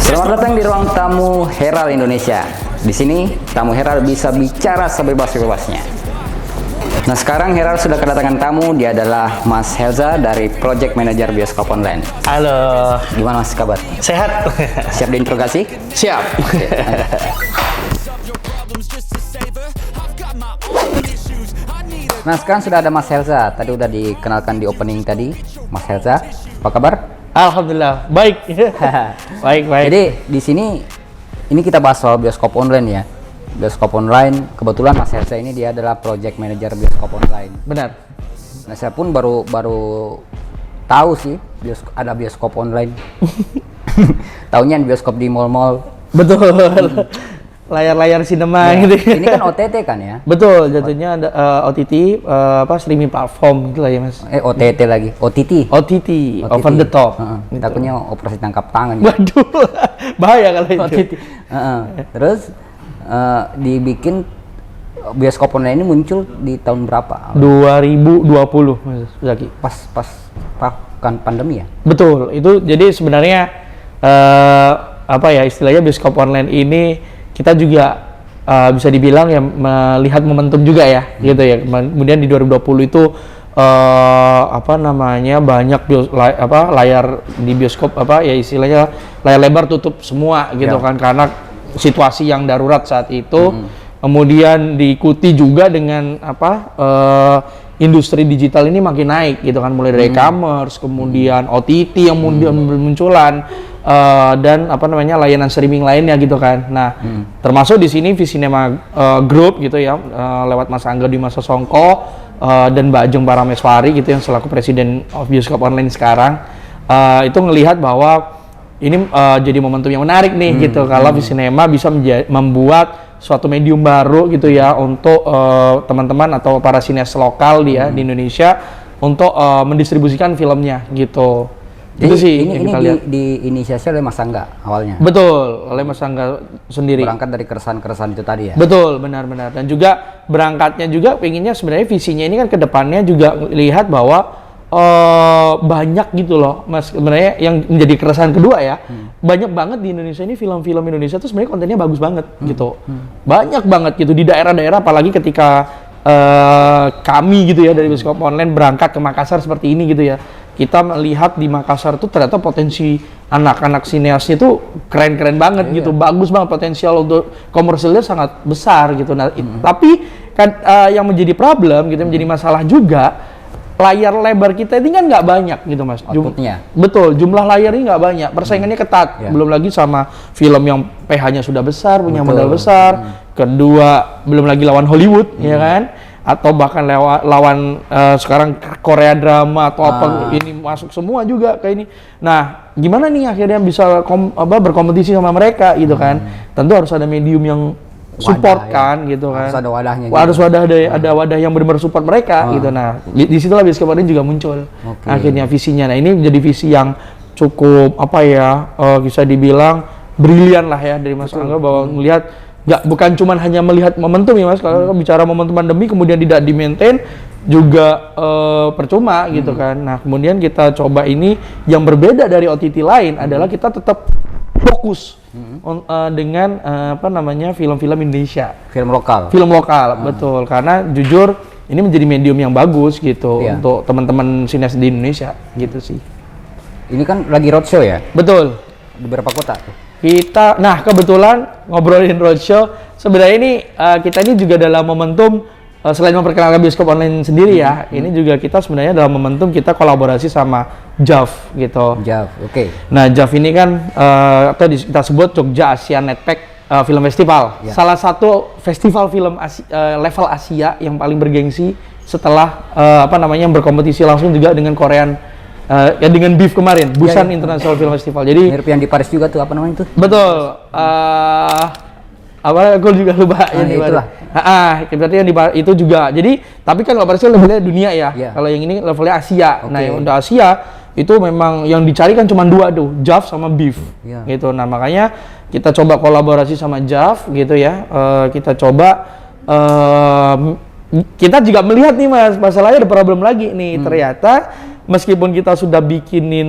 Selamat datang di ruang tamu Herald Indonesia. Di sini tamu Herald bisa bicara sebebas-bebasnya. Nah, sekarang Herald sudah kedatangan tamu. Dia adalah Mas Helza dari Project Manager Bioskop Online. Halo. Gimana Mas kabar? Sehat? Siap diinterogasi? Siap. Oke, ayo. Nah, sekarang sudah ada Mas Helza. Tadi udah dikenalkan di opening tadi. Mas Helza, apa kabar? Alhamdulillah, baik. Baik. Jadi di sini ini kita bahas soal bioskop online ya. Bioskop online, kebetulan Mas Helza ini dia adalah project manager bioskop online. Benar. Nah, saya pun baru tahu sih ada bioskop online. Taunya bioskop di mall-mall. Betul. Layar-layar sinema Ya, gitu. ini kan OTT kan ya? Betul, jatuhnya ada OTT, streaming platform gitu lah ya Mas. OTT lagi, OTT. OTT, over the top. Gitu. Takutnya operasi tangkap tangan. Waduh, bahaya kalau itu. OTT. Terus dibikin bioskop online ini muncul di tahun berapa? 2020 Mas Zaki. Pas kan pandemi ya? Betul, itu jadi sebenarnya apa ya istilahnya bioskop online ini kita juga bisa dibilang ya melihat momentum juga ya, gitu ya. Kemudian di 2020 itu apa namanya banyak layar di bioskop ya istilahnya layar lebar tutup semua gitu kan karena situasi yang darurat saat itu. Kemudian diikuti juga dengan industri digital ini makin naik gitu kan, mulai dari e-commerce, kemudian OTT yang kemudian bermunculan. Dan layanan streaming lainnya gitu kan. Nah, termasuk di sini Visinema Group gitu ya, lewat Mas Angga Dwi Masa Songko dan Mbak Ajeng Parameswari gitu yang selaku Presiden of Bioskop Online sekarang, itu ngelihat bahwa ini jadi momentum yang menarik nih gitu kalau Visinema bisa membuat suatu medium baru gitu ya untuk teman-teman atau para sinias lokal di Indonesia untuk mendistribusikan filmnya gitu. Jadi itu sih ini kita lihat. diinisiasi oleh Mas Angga awalnya. Betul, oleh Mas Angga sendiri. Berangkat dari keresahan-keresahan itu tadi ya. Betul, benar-benar. Dan juga berangkatnya juga pengennya sebenarnya visinya ini kan ke depannya juga lihat bahwa banyak gitu loh, Mas. Sebenarnya yang menjadi keresahan kedua ya. Banyak banget di Indonesia ini film-film Indonesia tuh sebenarnya kontennya bagus banget gitu. Banyak banget gitu di daerah-daerah, apalagi ketika kami gitu ya dari bioskop online berangkat ke Makassar seperti ini gitu ya. Kita melihat di Makassar tuh ternyata potensi anak-anak sineasnya tuh keren-keren banget gitu, bagus banget, potensial untuk komersilnya sangat besar gitu. Nah, tapi kan yang menjadi problem gitu, menjadi masalah juga layar lebar kita ini kan nggak banyak gitu Mas. Outputnya. Betul, jumlah layarnya nggak banyak, persaingannya ketat. Belum lagi sama film yang PH-nya sudah besar, punya modal besar. Kedua, belum lagi lawan Hollywood, ya kan? Atau bahkan lawan sekarang Korea drama atau apa ini masuk semua juga kayak ini. Nah, gimana nih akhirnya bisa berkompetisi sama mereka gitu kan? Tentu harus ada medium yang support kan gitu kan. Harus ada wadahnya. Harus ada wadah yang benar-benar support mereka gitu. Nah, di situlah bioskop ini juga muncul. Akhirnya visinya. Nah, ini menjadi visi yang cukup bisa dibilang brilian lah ya dari Mas Angga bahwa melihat bukan cuma hanya melihat momentum ya Mas, kalau bicara momentum pandemi kemudian tidak di-maintain juga percuma gitu kan. Nah, kemudian kita coba ini yang berbeda dari OTT lain adalah kita tetap fokus dengan film-film Indonesia. Film lokal. Film lokal, betul. Karena jujur ini menjadi medium yang bagus gitu untuk teman-teman sinias di Indonesia gitu sih. Ini kan lagi roadshow ya? Betul. Di beberapa kota tuh. Nah kebetulan ngobrolin roadshow, sebenarnya ini kita ini juga dalam momentum selain memperkenalkan bioskop online sendiri ya, ini juga kita sebenarnya dalam momentum kita kolaborasi sama JAV gitu. JAV, oke. Nah JAV ini kan atau kita sebut Jogja Asia Netpack Film Festival, salah satu festival film level Asia yang paling bergengsi setelah berkompetisi langsung juga dengan Korean. Dengan BIF kemarin, Busan International Film Festival. Jadi mirip yang di Paris juga tuh, apa namanya itu? Betul. Aku juga lupa itulah. Berarti yang di itu juga. Jadi, tapi kan kalau Paris levelnya dunia ya. Kalau yang ini levelnya Asia. Nah, yang untuk Asia itu memang yang dicari kan cuma dua tuh, JAV sama BIF. Gitu. Nah, makanya kita coba kolaborasi sama JAV gitu ya. Kita coba kita juga melihat nih Mas, masalahnya ada problem lagi nih. Ternyata meskipun kita sudah bikinin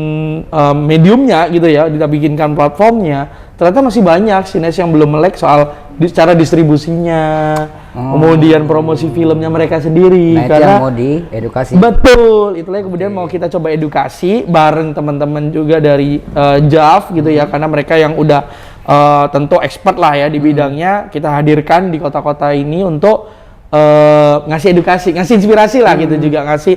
mediumnya gitu ya, kita bikinkan platformnya, ternyata masih banyak sineas yang belum melek soal cara distribusinya, kemudian promosi filmnya mereka sendiri. Nah, itu karena yang mau diedukasi. betul, itulah yang kemudian mau kita coba edukasi bareng teman-teman juga dari JAV gitu ya, karena mereka yang udah tentu expert lah ya di bidangnya, kita hadirkan di kota-kota ini untuk ngasih edukasi, ngasih inspirasi lah gitu, juga ngasih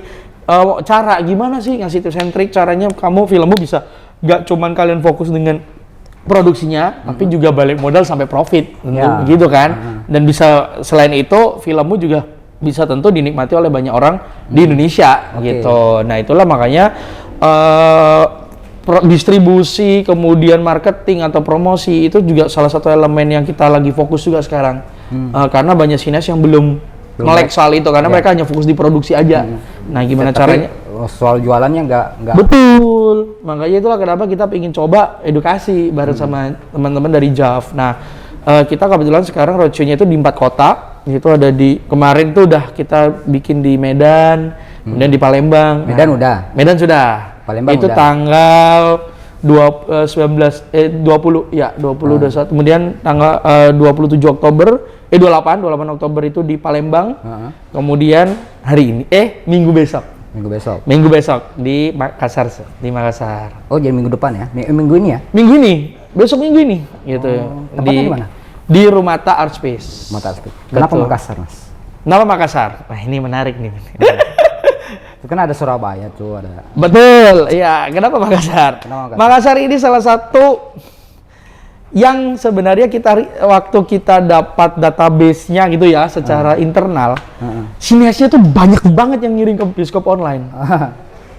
cara gimana sih, ngasih tips and trick caranya kamu filmmu bisa gak cuman kalian fokus dengan produksinya, tapi juga balik modal sampai profit, tentu gitu kan. Dan bisa selain itu filmmu juga bisa tentu dinikmati oleh banyak orang di Indonesia gitu. Nah itulah makanya distribusi, kemudian marketing atau promosi itu juga salah satu elemen yang kita lagi fokus juga sekarang. Karena banyak sineas yang belum melek soal itu, karena mereka hanya fokus di produksi aja. Nah gimana caranya? Soal jualannya nggak. Betul, makanya itulah kenapa kita ingin coba edukasi bareng sama teman-teman dari JAV. Nah, kita kebetulan sekarang roadshow-nya itu di 4 kota. Itu ada di kemarin tuh udah kita bikin di Medan, kemudian di Palembang. Medan udah. Medan sudah. Palembang itu udah. Tanggal 20 21. Kemudian tanggal 27 Oktober, 28 Oktober itu di Palembang. Kemudian hari ini, Minggu besok di Makassar. Oh, jadi minggu depan ya? Minggu ini ya? Minggu ini, besok minggu ini gitu. Tempatnya di mana? Di Rumata Art Space. Kenapa Makassar, Mas? Kenapa Makassar? Nah, ini menarik nih. Itu kan ada Surabaya tuh, ada. Betul, iya. Kenapa Makassar? Makassar ini salah satu yang sebenarnya waktu kita dapat database-nya gitu ya secara internal, sineasnya tuh banyak banget yang ngirim ke bioskop online.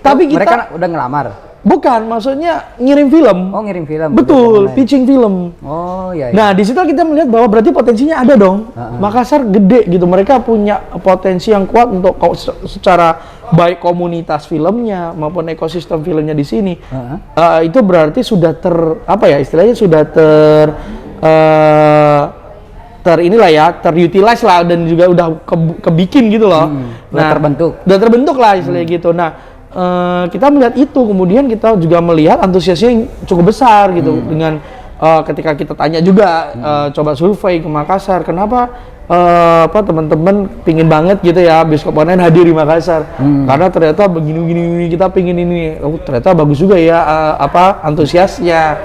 Tapi mereka udah ngelamar. Bukan, maksudnya ngirim film. Oh, ngirim film. Betul, pitching film. Oh, iya. Nah, di situ kita melihat bahwa berarti potensinya ada dong. Makassar gede gitu. Mereka punya potensi yang kuat untuk secara baik komunitas filmnya maupun ekosistem filmnya di sini. Itu berarti sudah istilahnya sudah terutilize lah, dan juga udah kebikin gitu loh. Udah terbentuk lah istilahnya gitu. Nah, kita melihat itu, kemudian kita juga melihat antusiasnya yang cukup besar gitu, dengan ketika kita tanya juga, coba survei ke Makassar, kenapa teman-teman pingin banget gitu ya bioskop online hadir di Makassar, karena ternyata begini kita pingin ini, ternyata bagus juga ya antusiasnya,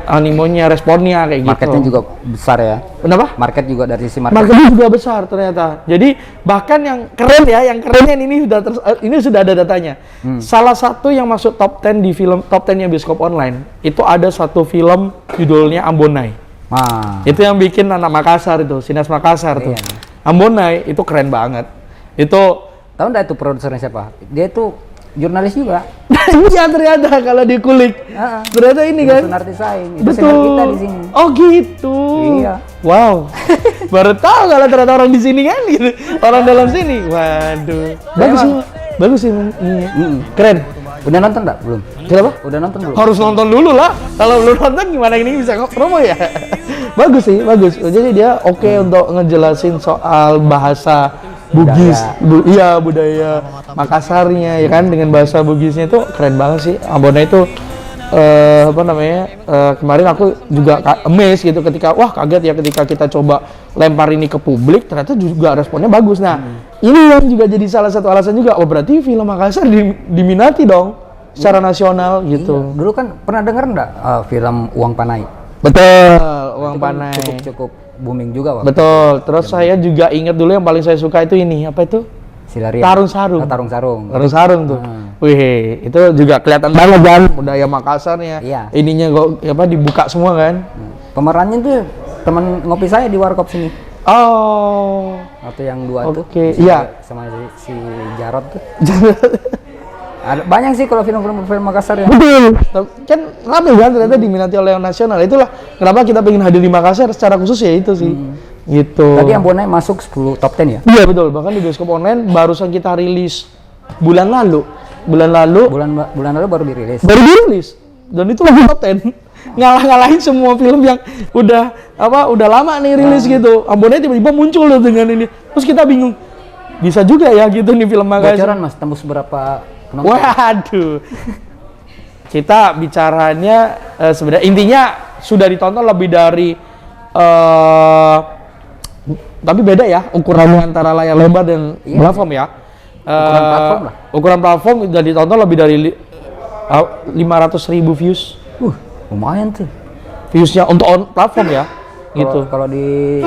animonya, responnya kayak gitu. Marketnya juga besar ya. Kenapa? Market juga dari sisi marketnya juga besar ternyata. Jadi bahkan yang kerennya ini sudah ada datanya. Salah satu yang masuk top 10 di film top 10-nya bioskop online itu ada satu film judulnya Ambonai. Itu yang bikin anak Makassar itu, Sinas Makassar tuh. Ambonai itu keren banget. Itu tahu nggak itu produsernya siapa? Dia itu jurnalis juga. Iya, ternyata kalau dikulik. Ternyata ini kan. Betul. Kita di sini. Oh gitu. Iya. Wow. Baru tahu kalau ternyata orang di sini kan gitu. Orang dalam sini. Waduh. Bagus sih. Keren. Udah nonton nggak? Belum. Kenapa? Udah nonton belum? Harus nonton dulu lah. Kalau belum nonton gimana ini bisa promo ya? Bagus sih, bagus. Jadi dia oke untuk ngejelasin soal bahasa Bugis, budaya Makassarnya ya kan, dengan bahasa Bugisnya itu keren banget sih. Ambonai itu kemarin aku juga amazed gitu ketika kaget ya ketika kita coba lempar ini ke publik, ternyata juga responnya bagus. Nah, ini yang juga jadi salah satu alasan juga, berarti film Makassar diminati dong secara nasional gitu. Dulu kan pernah denger nggak film Uang Panai? Betul, Uang Panai. Cukup booming juga waktu. Betul. Terus saya juga ingat dulu yang paling saya suka itu ini, apa itu? Silarian. Tarung Sarung. Tarung Sarung tuh. Wih, itu juga kelihatan banget kan budaya Makassarnya. Iya. Ininya kok dibuka semua kan. Pemerannya tuh teman ngopi saya di warkop sini. Oh. Atau yang dua tuh. Oke, iya. Sama si Jarot tuh. Ada banyak sih kalau film Makassar ya. Betul. Kan ramai kan ternyata diminati oleh yang nasional. Itulah kenapa kita pengen hadir di Makassar secara khusus ya itu sih. Gitu. Tadi Ambonai masuk 10 top 10 ya? Iya betul. Bahkan di bioskop online barusan kita rilis bulan lalu. Bulan lalu baru dirilis. Dan itu lagi top 10. Ngalah-ngalahin semua film yang udah lama nih rilis gitu. Ambonai tiba-tiba muncul loh dengan ini. Terus kita bingung. Bisa juga ya gitu nih film Makassar. Bocoran Mas, tembus berapa penonton. Waduh. Kita bicaranya sebenarnya intinya sudah ditonton lebih dari tapi beda ya ukurannya antara layar lebar dan platform ya. Ukuran platform lah. Ukuran platform sudah ditonton lebih dari 500.000 views. Lumayan tuh. Viewsnya untuk platform ya. Gitu. Kalau di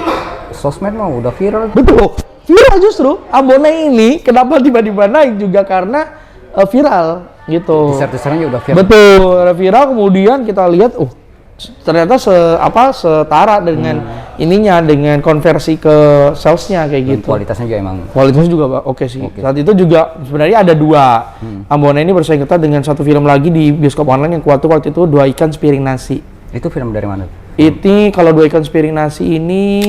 sosmed mah udah viral. Betul. Viral justru. Ambonai ini kenapa tiba-tiba naik juga karena viral gitu. Teaser-teasernya udah viral. Betul, viral kemudian kita lihat ternyata setara dengan ininya dengan konversi ke salesnya kayak Dan gitu. kualitasnya juga emang. Kualitasnya juga oke sih. Saat itu juga sebenarnya ada dua. Ambonai ini bersaing ketat dengan satu film lagi di bioskop online yang kuat tuh waktu itu Dua Ikan Sepiring Nasi. Itu film dari mana? Ini kalau Dua Ikan Sepiring Nasi ini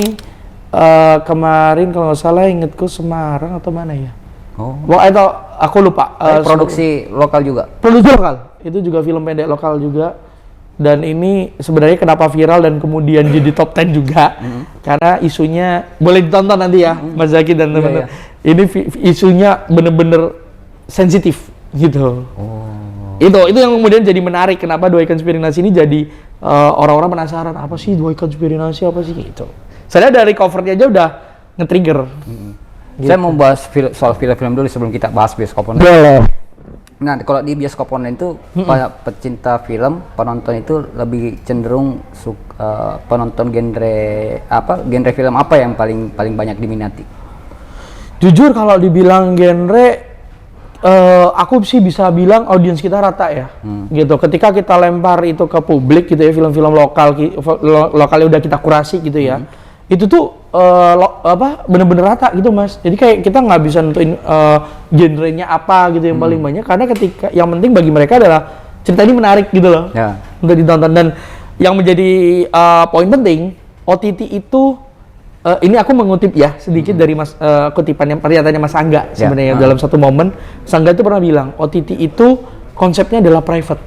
kemarin kalau nggak salah ingetku Semarang atau mana ya? Oh. Wah, itu aku lupa. Produksi lokal juga. Produksi lokal. Itu juga film pendek lokal juga. Dan ini sebenarnya kenapa viral dan kemudian jadi top 10 juga. Karena isunya boleh ditonton nanti ya, Mas Zaki dan teman-teman. Ini isunya bener-bener sensitif gitu. Itu yang kemudian jadi menarik kenapa Dua Ikan Sepiring Nasi ini jadi orang-orang penasaran apa sih Dua Ikan Sepiring Nasi apa sih gitu. Saya dari covernya aja udah nge-trigger. Gitu. Saya mau bahas soal film-film dulu sebelum kita bahas bioskop online. Boleh. Nah, kalau di bioskop online itu para pecinta film, penonton itu lebih cenderung penonton genre film apa yang paling banyak diminati? Jujur kalau dibilang genre aku sih bisa bilang audiens kita rata ya. Gitu. Ketika kita lempar itu ke publik gitu ya, film-film lokalnya udah kita kurasi gitu ya. Itu tuh bener-bener rata gitu Mas. Jadi kayak kita nggak bisa nentuin genrenya apa gitu yang paling banyak karena ketika yang penting bagi mereka adalah cerita ini menarik gitu loh untuk ditonton. Dan yang menjadi poin penting OTT itu ini aku mengutip ya sedikit dari kutipan yang pernyataannya Mas Angga sebenarnya dalam satu momen. Mas Angga itu pernah bilang OTT itu konsepnya adalah private.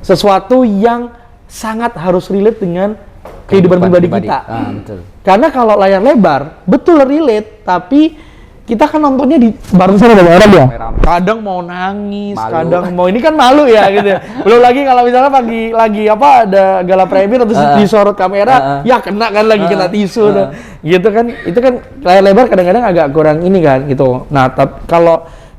Sesuatu yang sangat harus relate dengan kehidupan pribadi kita. Betul. Karena kalau layar lebar betul relate, tapi kita kan nontonnya di bareng sama orang ya. Kadang mau nangis, malu. kadang mau ini kan malu ya gitu. Belum lagi kalau misalnya lagi ada gala premier atau disorot kamera, ya kena kan lagi kena tisu gitu kan. Itu kan layar lebar kadang-kadang agak kurang ini kan gitu. Nah,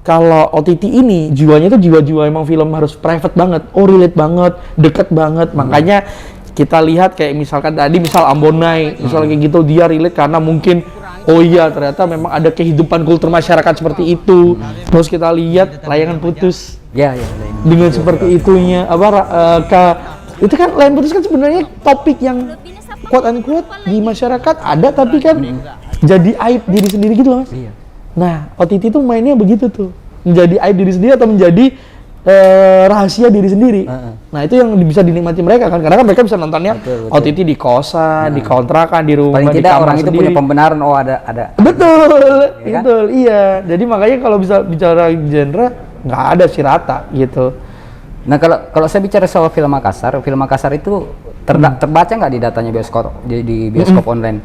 kalau OTT ini jiwanya itu jiwa-jiwa emang film harus private banget, relate banget, deket banget. Makanya kita lihat kayak misalkan tadi misal Ambonai, misal kayak gitu dia relate karena mungkin ternyata memang ada kehidupan kultur masyarakat seperti itu. Terus kita lihat Layangan Putus. Dengan seperti itunya itu kan Layangan Putus kan sebenarnya topik yang quote unquote di masyarakat ada tapi kan jadi aib diri sendiri gitu loh Mas. Nah, OTT itu mainnya begitu tuh. Menjadi aib diri sendiri atau menjadi rahasia diri sendiri. Nah, itu yang bisa dinikmati mereka kan, karena kan mereka bisa nontonnya betul. OTT di kosan, di kontrakan, di rumah, paling di tidak kamar orang sendiri. itu punya pembenaran ada. Betul, Ya kan? betul, iya. Jadi makanya kalau bisa bicara genre nggak ada sih rata gitu. Nah, kalau saya bicara soal film Makassar itu terbaca nggak di datanya bioskop di bioskop online?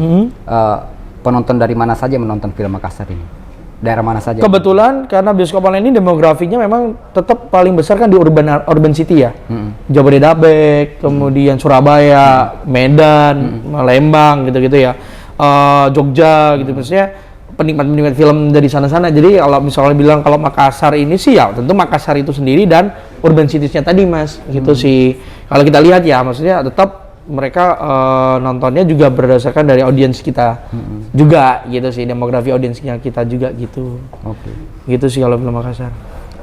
Penonton dari mana saja menonton film Makassar ini? Daerah mana saja? Kebetulan karena bioskop online ini demografinya memang tetap paling besar kan di urban city ya. Jabodetabek, kemudian Surabaya, Medan, Lembang gitu-gitu ya. Jogja gitu, maksudnya penikmat film dari sana-sana. Jadi kalau misalnya bilang kalau Makassar ini sih ya tentu Makassar itu sendiri dan urban cities-nya tadi Mas. Gitu sih. Kalau kita lihat ya maksudnya tetap mereka nontonnya juga berdasarkan dari audiens kita juga gitu sih, demografi audiensnya kita juga gitu. Gitu sih kalau film Makassar.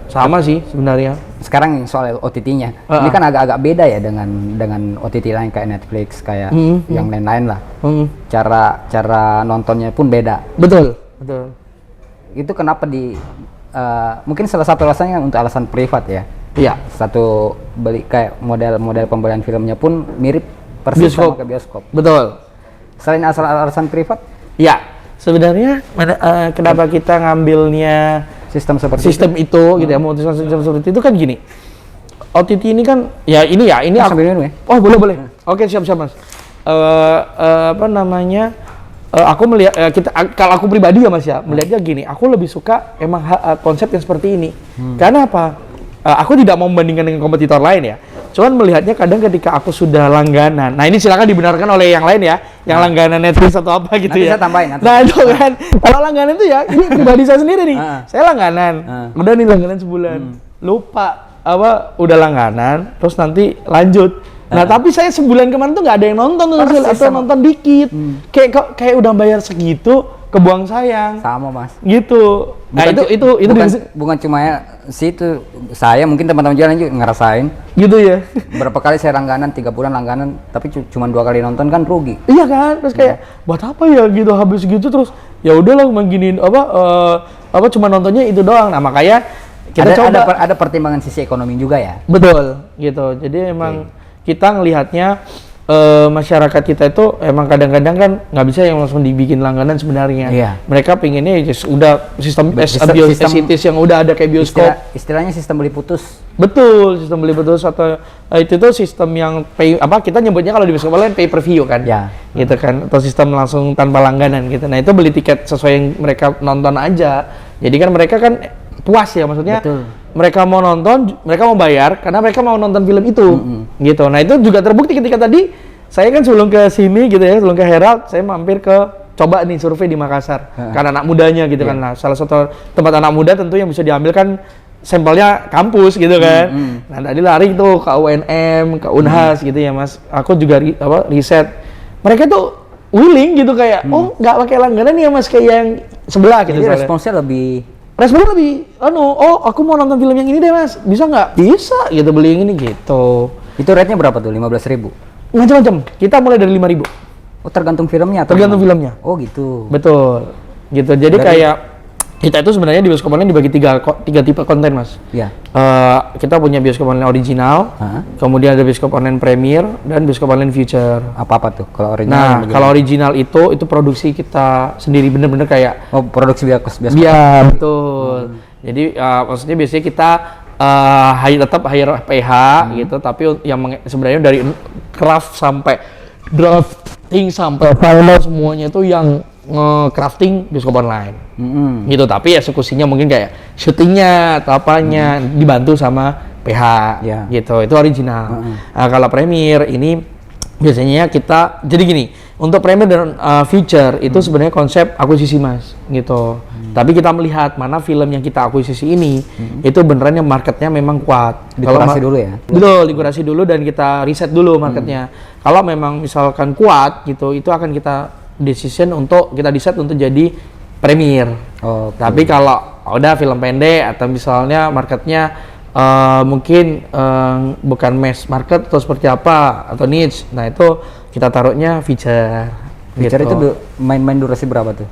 Sama sih sebenarnya. Sekarang soal OTT-nya, ini kan agak-agak beda ya dengan OTT lain kayak Netflix kayak yang lain-lain lah. Cara nontonnya pun beda. Betul. Itu kenapa mungkin salah satu alasannya untuk alasan privat ya. Iya. Satu beli kayak model pembelian filmnya pun mirip persis sama ke bioskop. Betul. Selain alasan privat? Ya, sebenarnya kenapa kita ngambilnya sistem itu gitu ya, memutuskan sistem seperti itu kan gini. OTT ini kan ini aku. Sambil minum ya? Oh, boleh. Oke, siap Mas. aku melihat kalau aku pribadi ya Mas ya, melihatnya gini, aku lebih suka emang konsep yang seperti ini. Karena apa? Aku tidak mau membandingkan dengan kompetitor lain ya. Cuman melihatnya kadang ketika aku sudah langganan. Nah, ini silakan dibenarkan oleh yang lain ya, yang langganan Netflix atau apa gitu nanti ya. saya tambahin. Nah, itu kan. Kalau langganan itu ya, ini pribadi saya sendiri nih. Saya langganan. Udah nih langganan sebulan. Lupa udah langganan, terus nanti lanjut. Nah, tapi saya sebulan kemarin tuh nggak ada yang nonton tuh, atau nonton dikit. Kayak udah bayar segitu, kebuang sayang. Sama Mas. Gitu. Nah, itu bukan cuma ya situ, saya mungkin teman-teman jalan juga ngerasain. Gitu ya. Berapa kali saya langganan, 3 bulan langganan, tapi cuma 2 kali nonton kan rugi. Iya kan? Terus kayak buat apa ya gitu, habis gitu terus ya udahlah beginiin cuma nontonnya itu doang. Nah, makanya kita coba ada pertimbangan sisi ekonomi juga ya. Betul, gitu. Jadi emang kita ngelihatnya masyarakat kita itu emang kadang-kadang kan nggak bisa yang langsung dibikin langganan sebenarnya. Iya. Mereka pengennya ya udah sistem yang udah ada kayak bioskop. Istilahnya sistem beli putus. Betul, sistem beli putus atau itu tuh sistem yang kita nyebutnya kalau di bioskop online pay per view kan. Ya. Gitu kan, atau sistem langsung tanpa langganan gitu. Nah, itu beli tiket sesuai yang mereka nonton aja. Jadi kan mereka kan puas ya, maksudnya. Betul. Mereka mau nonton, mereka mau bayar karena mereka mau nonton film itu, gitu. Nah, itu juga terbukti ketika tadi saya kan sebelum ke sini gitu ya, sebelum ke Herald, saya mampir ke coba nih survei di Makassar, karena anak mudanya gitu kan. Nah, salah satu tempat anak muda tentu yang bisa diambil kan sampelnya kampus gitu kan. Nah, tadi lari tuh ke UNM, ke Unhas gitu ya Mas. Aku juga riset, mereka tuh willing gitu kayak, oh nggak pakai langganan ya Mas, kayak yang sebelah gitu. Jadi responsnya lebih aku mau nonton film yang ini deh Mas, bisa nggak? Bisa gitu, beli yang ini gitu. Itu rate-nya berapa tuh? 15.000? Macam-macam, kita mulai dari 5.000. Oh, tergantung filmnya? Tergantung filmnya. Oh gitu. Betul, gitu. Jadi kayak kita itu sebenarnya di bioskop online dibagi tiga tipe konten Mas. Iya. Kita punya bioskop online original, kemudian ada bioskop online premier, dan bioskop online future. Apa tuh kalau original? Nah, kalau original itu produksi kita sendiri, bener-bener kayak produksi bioskop. Iya, betul. Jadi maksudnya biasanya kita tetap hire PH gitu, tapi yang sebenarnya dari craft sampai drafting sampai final semuanya itu yang crafting bioskop online. Gitu, tapi eksekusinya mungkin kayak syutingnya atau apanya dibantu sama PH gitu. Itu original. Nah, kalau premier ini biasanya kita jadi gini, untuk premier dan feature itu sebenarnya konsep akuisisi Mas gitu. Tapi kita melihat mana film yang kita akuisisi ini itu beneran yang marketnya memang kuat. Dikurasi dulu ya. Betul, dikurasi dulu dan kita riset dulu marketnya. Kalau memang misalkan kuat gitu, itu akan kita decision untuk kita decide untuk jadi premier. Tapi kalau udah film pendek atau misalnya marketnya mungkin bukan mass market atau seperti apa atau niche, nah itu kita taruhnya feature. Feature gitu. Itu main durasi berapa tuh?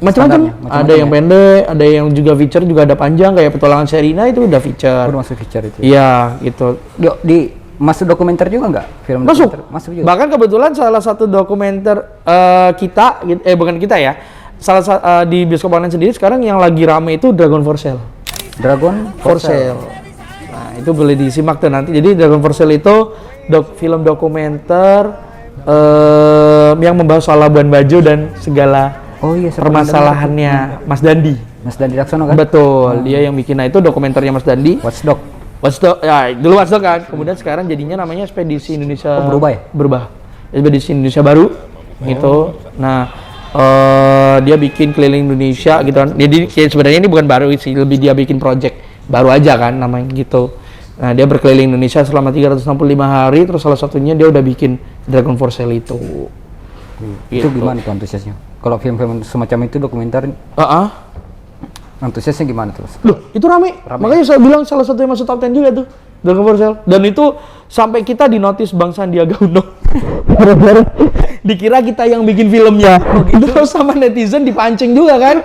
Macam-macam. Ada yang pendek, ada yang juga feature, juga ada panjang kayak Petualangan Sherina itu udah feature. Masuk feature itu. Iya, gitu. Masuk dokumenter juga nggak? Film masuk juga. Bahkan kebetulan salah satu dokumenter kita, bukan kita ya, di bioskop online sendiri sekarang yang lagi rame itu Dragon for Sale. Dragon for Sale. Nah, itu boleh disimak tuh nanti. Jadi Dragon for Sale itu film dokumenter yang membahas soal Labuan Bajo dan segala permasalahannya. Mas Dandi Laksono kan? Betul, dia yang bikin. Nah, itu dokumenternya Mas Dandi. Watchdog, ya dulu Watchdog kan, kemudian sekarang jadinya namanya Ekspedisi Indonesia. Berubah ya? Berubah. Ekspedisi Indonesia Baru, gitu. Nah, dia bikin keliling Indonesia gitu kan. Jadi sebenarnya ini bukan baru sih, lebih dia bikin project baru aja kan namanya gitu. Nah, dia berkeliling Indonesia selama 365 hari, terus salah satunya dia udah bikin Dragon for Sale itu. Itu gimana tuh antusiasnya? Kalau film-film semacam itu dokumenter? Antusiasnya gimana terus? Loh, itu rame. Makanya saya bilang salah satu yang masuk top 10 juga tuh, Dragon for Sale. Dan itu sampai kita di notice Bang Sandiaga Uno. Dikira kita yang bikin filmnya. Terus sama netizen dipancing juga kan.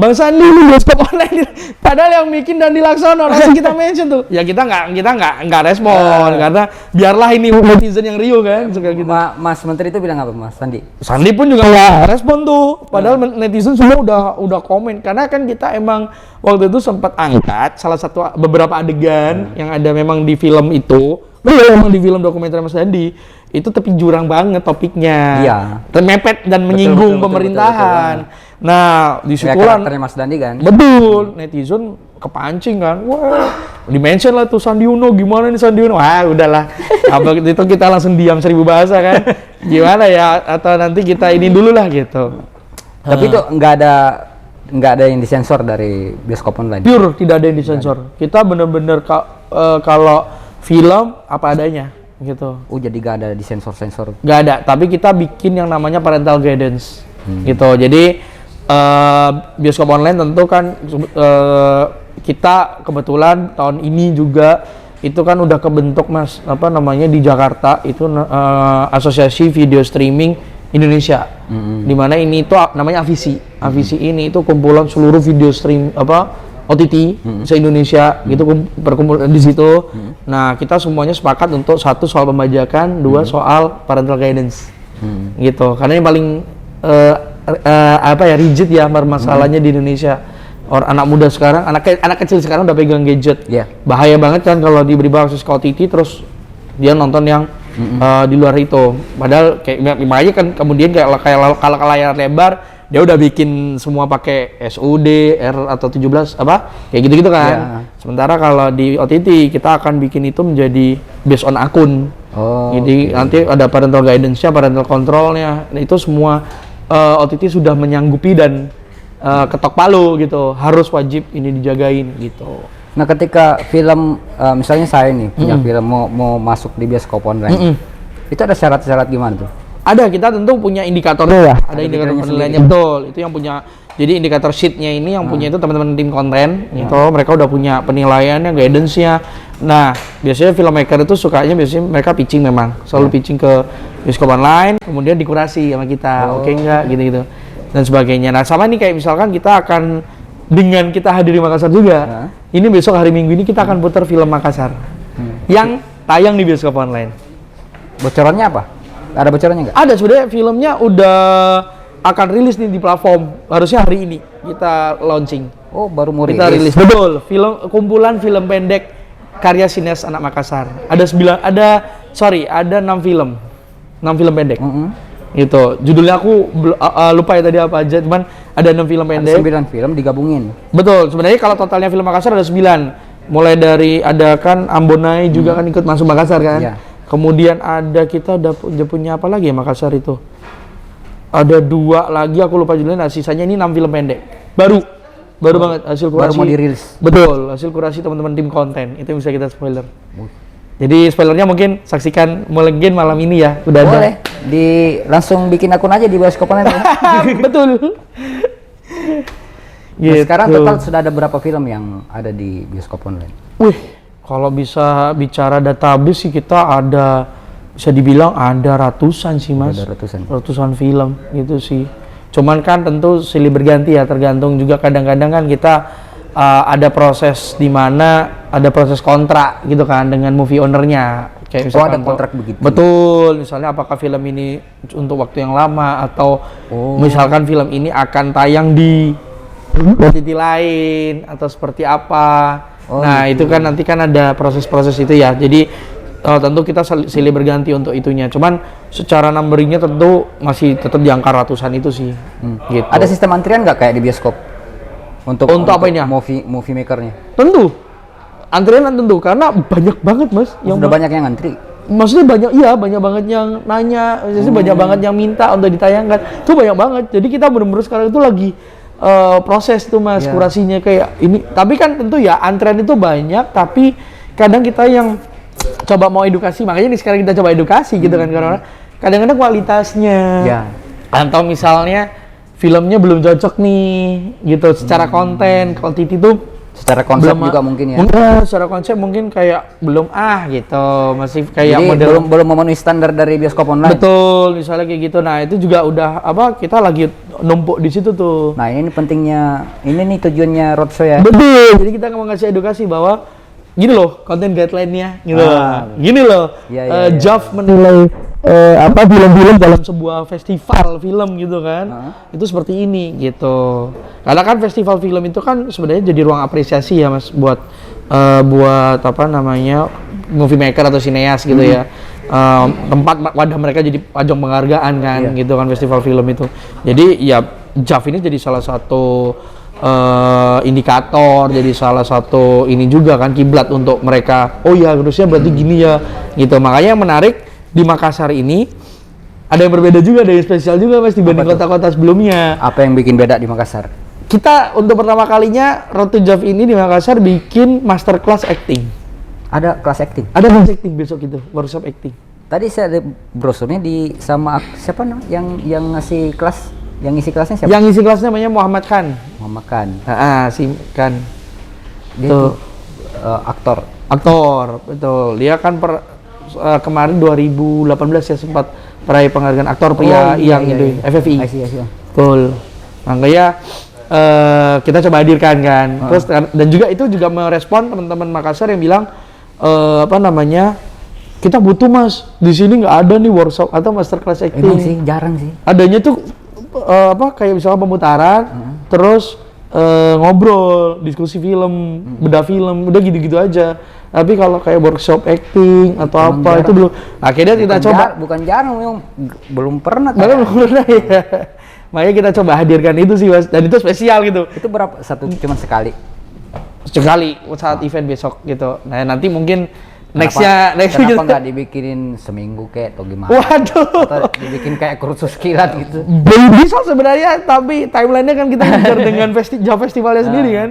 Bang Sandi lu bioskop online. Padahal yang bikin Dandi Laksono, langsung kita mention tuh. Ya kita nggak respon karena biarlah ini netizen yang riuh kan. Gitu. Mas Menteri itu bilang apa Mas Sandi? Sandi pun juga nggak respon tuh. Padahal netizen semua udah komen karena kan kita emang waktu itu sempat angkat salah satu beberapa adegan yang ada memang di film itu. Memang di film dokumenter Mas Dandi itu tepi jurang banget topiknya. Iya. Mepet dan menyinggung pemerintahan. Nah, Kayak disitulah karakternya Mas Dandi kan. betul, netizen kepancing kan. Wah, di-mention lah tuh Sandi Uno, gimana nih Sandi Uno? Wah, udahlah. Apa itu kita langsung diam 1000 bahasa kan. Gimana ya, atau nanti kita ini dulu lah gitu. Tapi itu nggak ada yang disensor dari bioskop online. Pure, tidak ada yang disensor. Kita bener-bener kalau film apa adanya gitu. Oh, jadi nggak ada disensor-sensor. Nggak ada, tapi kita bikin yang namanya parental guidance gitu. Jadi bioskop online tentu kan kita kebetulan tahun ini juga itu kan udah kebentuk Mas, apa namanya, di Jakarta itu Asosiasi Video Streaming Indonesia. Di mana ini itu namanya AVISI. AVISI ini itu kumpulan seluruh video stream OTT se-Indonesia gitu berkumpul di situ. Nah, kita semuanya sepakat untuk satu soal pembajakan, dua soal parental guidance. Gitu. Karena yang paling rigid ya masalahnya di Indonesia. Anak muda sekarang, anak kecil sekarang udah pegang gadget. Yeah. Bahaya banget kan kalau diberi akses ke OTT terus dia nonton yang di luar itu. Padahal kayak makanya kan kemudian kalau ke layar lebar dia udah bikin semua pakai SUD, R atau 17 kayak gitu-gitu kan. Yeah. Sementara kalau di OTT kita akan bikin itu menjadi based on akun. Jadi nanti ada parental guidance-nya, parental control-nya. Nah, itu semua OTT sudah menyanggupi dan ketok palu gitu, harus wajib ini dijagain gitu. Nah, ketika film misalnya saya nih punya film mau masuk di bioskop online, itu ada syarat-syarat gimana tuh? Ada, kita tentu punya indikatornya ya. Ada indikator penilaiannya, betul. Itu yang punya. Jadi indikator sheet-nya ini yang punya itu teman-teman tim konten gitu. Mereka udah punya penilaiannya, guidance-nya. Nah, biasanya filmmaker itu sukanya biasanya mereka pitching, memang selalu pitching ke bioskop online, kemudian dikurasi sama kita. Oke enggak gitu-gitu dan sebagainya. Nah, sama nih kayak misalkan kita akan dengan kita hadir di Makassar juga. Ini besok hari Minggu ini kita akan putar film Makassar yang tayang di bioskop online. Bocorannya apa? Ada bocorannya nggak? Ada, sebenarnya filmnya udah akan rilis nih di platform. Harusnya hari ini kita launching. Oh, baru mau Kita rilis. Betul. Kumpulan film pendek karya sinias anak Makassar. Ada 6 film. 6 film pendek. Gitu. Judulnya aku lupa ya tadi apa aja, cuman ada 6 film pendek. Ada 9 film digabungin. Betul. Sebenarnya kalau totalnya film Makassar ada 9. Mulai dari ada kan Ambonai juga kan ikut masuk Makassar kan. Yeah. Kemudian ada kita udah punya apa lagi ya Makassar itu? Ada 2 lagi aku lupa judulnya. Nah, sisanya ini 6 film pendek. Baru banget hasil kurasi. Baru mau dirilis. Betul, hasil kurasi teman-teman tim konten. Itu yang bisa kita spoiler. Jadi spoilernya mungkin saksikan mungkin malam ini ya. Udah Boleh. ada. Langsung bikin akun aja di bioskop online. Betul. Nah, sekarang total sudah ada berapa film yang ada di bioskop online? Wih, kalau bisa bicara database sih kita ada, bisa dibilang ada ratusan sih Mas. Ada ratusan. Ratusan film gitu sih. Cuman kan tentu silih berganti ya, tergantung juga kadang-kadang kan kita ada proses di mana ada proses kontrak gitu kan dengan movie ownernya. Kayak misalkan ada kontrak begitu. Betul, misalnya apakah film ini untuk waktu yang lama atau misalkan film ini akan tayang di OTT lain atau seperti apa. Nah, itu kan nanti kan ada proses-proses itu ya. Jadi tentu kita silih berganti untuk itunya. Cuman secara numberingnya tentu masih tetap di angka ratusan itu sih. Gitu. Ada sistem antrian nggak kayak di bioskop? Untuk apa ini ya? Movie makernya? Tentu. Antrian tentu karena banyak banget Mas. Sudah banyak yang antri. Maksudnya banyak banget yang nanya, banyak banget yang minta untuk ditayangkan. Itu banyak banget. Jadi kita benar-benar sekarang itu lagi proses tuh Mas, kurasinya kayak ini. Tapi kan tentu ya antrian itu banyak, tapi kadang kita yang coba mau edukasi, makanya nih sekarang kita coba edukasi gitu kan, karena kadang-kadang kualitasnya atau misalnya filmnya belum cocok nih gitu secara konten. Kalau OTT itu secara konsep juga mungkin ya. Secara konsep mungkin kayak belum gitu, masih kayak jadi model belum memenuhi standar dari bioskop online. Betul, misalnya kayak gitu. Nah, itu juga udah kita lagi numpuk di situ tuh. Nah, ini pentingnya, ini nih tujuannya roadshow ya. Betul. Jadi kita mau ngasih edukasi bahwa gini loh konten guideline-nya gitu. Gini loh. JAV menilai film-film dalam sebuah festival film gitu kan. Itu seperti ini gitu. Karena kan festival film itu kan sebenarnya jadi ruang apresiasi ya Mas buat apa namanya movie maker atau sineas gitu ya. Tempat wadah mereka jadi ajang penghargaan kan gitu kan, festival film itu. Jadi ya JAV ini jadi salah satu indikator, jadi salah satu ini juga kan kiblat untuk mereka. Oh ya harusnya berarti gini ya gitu. Makanya yang menarik di Makassar ini ada yang berbeda juga, ada yang spesial juga Mas dibanding kota-kota sebelumnya. Apa yang bikin beda di Makassar? Kita untuk pertama kalinya Road to JAV ini di Makassar bikin masterclass acting. Ada kelas acting? Ada kelas acting besok itu, workshop acting. Tadi saya ada brosurnya di sama siapa namanya yang ngasih kelas, yang ngisi kelasnya siapa? Yang ngisi kelasnya namanya Muhammad Khan. Muhammad Khan. Si Khan. Dia tuh aktor. Aktor, betul. Dia kan kemarin 2018 ya sempat peraih penghargaan aktor pria itu FFI. I see. Betul. Makanya kita coba hadirkan kan. Terus dan juga itu juga merespon teman-teman Makassar yang bilang kita butuh Mas, di sini nggak ada nih workshop atau masterclass acting. Emang sih jarang sih. Adanya tuh kayak misalnya pemutaran, terus ngobrol, diskusi film, bedah film, udah gitu-gitu aja. Tapi kalau kayak workshop acting atau emang apa jarang. itu belum. Akhirnya kita coba. Bukan jarang, memang belum pernah. Belum pernah ya. Makanya kita coba hadirkan itu sih Mas, dan itu spesial gitu. Itu berapa? Cuman sekali. Sekali saat event besok gitu. Nah nanti mungkin next kenapa nggak dibikinin seminggu kayak atau gimana? Waduh. Atau dibikin kayak kursus kilat gitu? Bisa sebenarnya, tapi timelinenya kan kita ngejar dengan JAV festivalnya sendiri kan.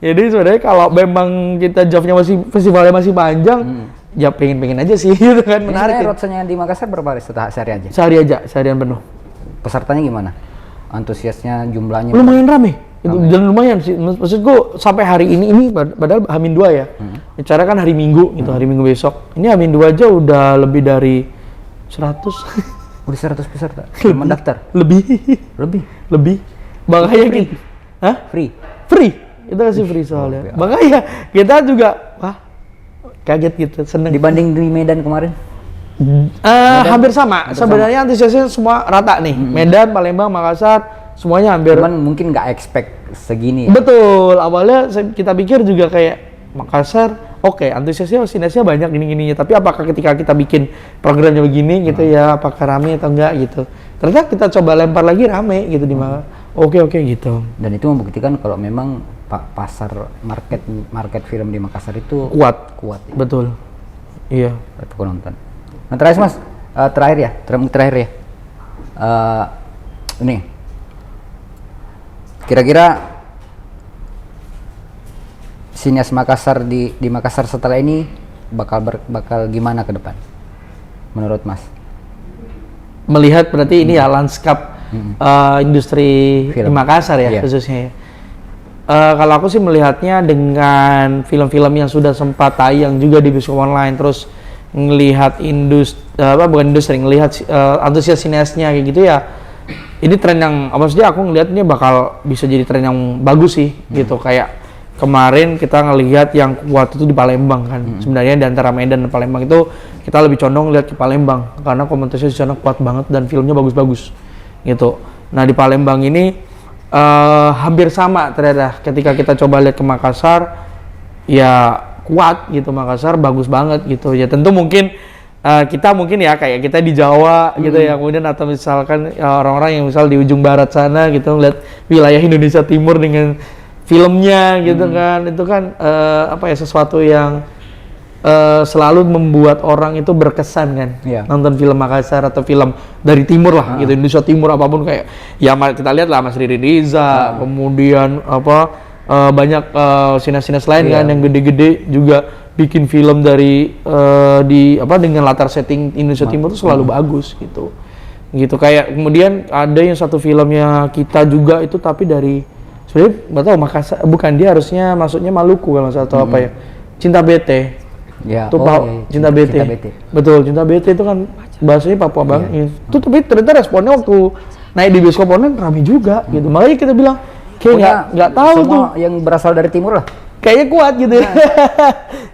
Jadi sebenarnya kalau memang kita JAV-nya festivalnya masih panjang, ya pengen aja sih gitu kan, menarik. Ini roadshow-nya di Makassar berapa hari setelah sehari aja? Seharian penuh. Pesertanya gimana? Antusiasnya, jumlahnya? Lumayan rame. Dan lumayan sih, maksudku sampai hari ini padahal H-2 ya. Acara kan hari Minggu gitu, hari Minggu besok. Ini H-2 aja udah lebih dari 100. Udah 100 peserta? Yang mendaftar? Lebih. Makanya gitu. Hah? Free. Kita kasih free soalnya. Makanya kita juga kaget gitu, seneng. Dibanding di Medan kemarin? Hampir sama. Sebenarnya antusiasnya semua rata nih. Medan, Palembang, Makassar, semuanya hampir. Cuman mungkin nggak expect segini. Betul. Awalnya kita pikir juga kayak Makassar, oke, antusiasnya, sinesnya banyak gini-gininya. Tapi apakah ketika kita bikin programnya begini gitu ya, apakah rame atau enggak gitu? Ternyata kita coba lempar lagi rame gitu di Makassar. Oke gitu. Dan itu membuktikan kalau memang pasar market film di Makassar itu kuat. Ya. Betul. Iya. Penonton. Nah terakhir Mas, terakhir ya. Ini kira-kira sinias Makassar di Makassar setelah ini bakal gimana ke depan menurut Mas? Melihat berarti ini ya lanskap industri film di Makassar ya khususnya ya. Kalau aku sih melihatnya dengan film-film yang sudah sempat tayang juga di bioskop online, terus ngelihat ngelihat antusias sineasnya kayak gitu ya. Ini tren yang maksudnya aku ngelihat ini bakal bisa jadi tren yang bagus sih gitu. Kayak kemarin kita ngelihat yang kuat itu di Palembang kan. Sebenarnya di antara Medan dan Palembang itu kita lebih condong lihat ke Palembang karena komunitasnya di sana kuat banget dan filmnya bagus-bagus gitu. Nah di Palembang ini hampir sama ternyata ketika kita coba lihat ke Makassar ya kuat gitu. Makassar bagus banget gitu ya. Tentu mungkin kita mungkin ya kayak kita di Jawa gitu ya, kemudian atau misalkan orang-orang yang misal di ujung barat sana gitu ngeliat wilayah Indonesia Timur dengan filmnya gitu kan, itu kan sesuatu yang selalu membuat orang itu berkesan kan nonton film Makassar atau film dari timur lah gitu, Indonesia Timur apapun kayak ya kita lihat lah Mas Riri Riza, kemudian banyak sinas-sinas lain kan yang gede-gede juga bikin film dari dengan latar setting Indonesia Timur itu selalu bagus gitu kayak kemudian ada yang satu filmnya kita juga itu tapi dari sebenarnya nggak tahu Makassar, bukan, dia harusnya maksudnya Maluku kalau atau apa ya, Cinta Bete ya, Cinta Bete. Betul, Cinta Bete itu kan bahasanya Papua banget itu, tapi ternyata responnya waktu naik di bioskop online rame juga gitu, makanya kita bilang kayak nggak tahu tuh yang berasal dari timur lah kayaknya kuat gitu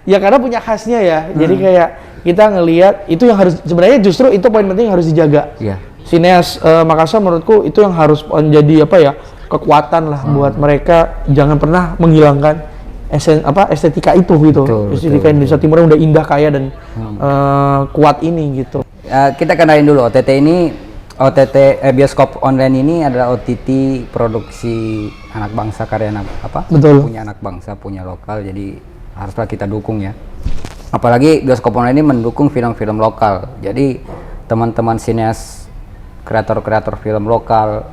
ya karena punya khasnya ya. Jadi kayak kita ngelihat itu yang harus sebenarnya justru itu poin penting yang harus dijaga. Sineas Makassar menurutku itu yang harus menjadi kekuatan lah buat mereka, jangan pernah menghilangkan estetika itu gitu. Betul, Estetika betul, Indonesia Timur yang udah indah, kaya dan kuat ini gitu. Kita kenalin dulu bioskop online ini adalah OTT produksi anak bangsa, karya anak Betul. punya anak bangsa, punya lokal, jadi haruslah kita dukung ya. Apalagi bioskop online ini mendukung film-film lokal. Jadi teman-teman sineas, kreator-kreator film lokal,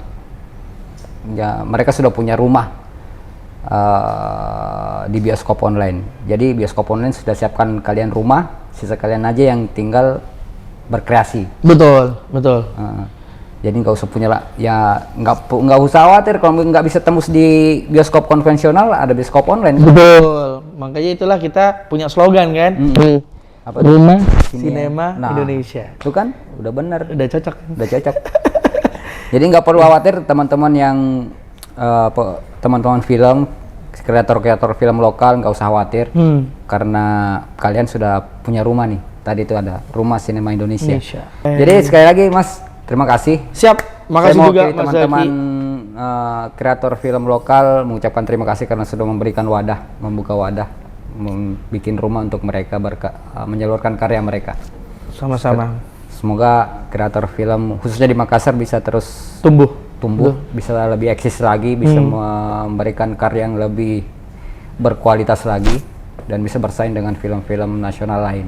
ya mereka sudah punya rumah di bioskop online. Jadi bioskop online sudah siapkan kalian rumah, sisa kalian aja yang tinggal berkreasi. Betul. Jadi nggak usah nggak usah khawatir kalau nggak bisa tembus di bioskop konvensional, ada bioskop online. Betul. Makanya itulah kita punya slogan kan. Apa Rumah Sinema Indonesia. Itu kan udah bener, Udah cocok. udah cocok. Jadi nggak perlu khawatir teman-teman yang teman-teman film, kreator-kreator film lokal, nggak usah khawatir karena kalian sudah punya rumah nih. Tadi itu ada Rumah Sinema Indonesia. Jadi sekali lagi Mas, terima kasih. Siap, makasih juga Mas teman-teman Zaki. kreator film lokal mengucapkan terima kasih karena sudah memberikan wadah, membuka wadah, bikin rumah untuk mereka menyalurkan karya mereka. Sama-sama. Semoga kreator film khususnya di Makassar bisa terus Tumbuh. bisa lebih eksis lagi, bisa memberikan karya yang lebih berkualitas lagi dan bisa bersaing dengan film-film nasional lain,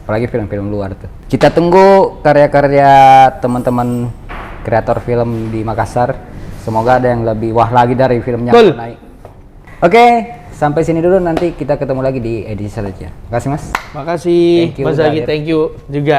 apalagi film-film luar tuh. Kita tunggu karya-karya teman-teman kreator film di Makassar, semoga ada yang lebih wah lagi dari filmnya. Naik. Oke, sampai sini dulu, nanti kita ketemu lagi di edisi selanjutnya. Makasih Mas. Makasih Thank you, Mas Zaki, Dadir. thank you juga.